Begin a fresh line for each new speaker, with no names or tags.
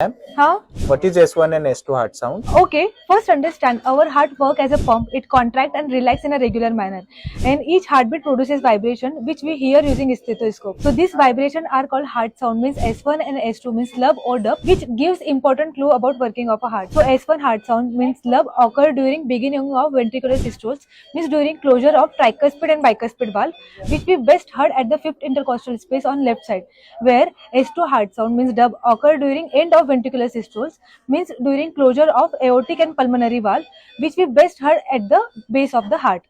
Huh?
What is S1 and S2 heart sound?
Okay, first understand our heart work as a pump. It contract and relax in a regular manner, and each heartbeat produces vibration which we hear using stethoscope. So these vibration are called heart sound, means S1 and S2 means love or dub, which gives important clue about working of a heart. So S1 heart sound means love occur during beginning of ventricular systoles, means during closure of tricuspid and bicuspid valve, which we best heard at the fifth intercostal space on left side. Where S2 heart sound means dub occur during end of ventricular systoles, means during closure of aortic and pulmonary valve, which we best heard at the base of the heart.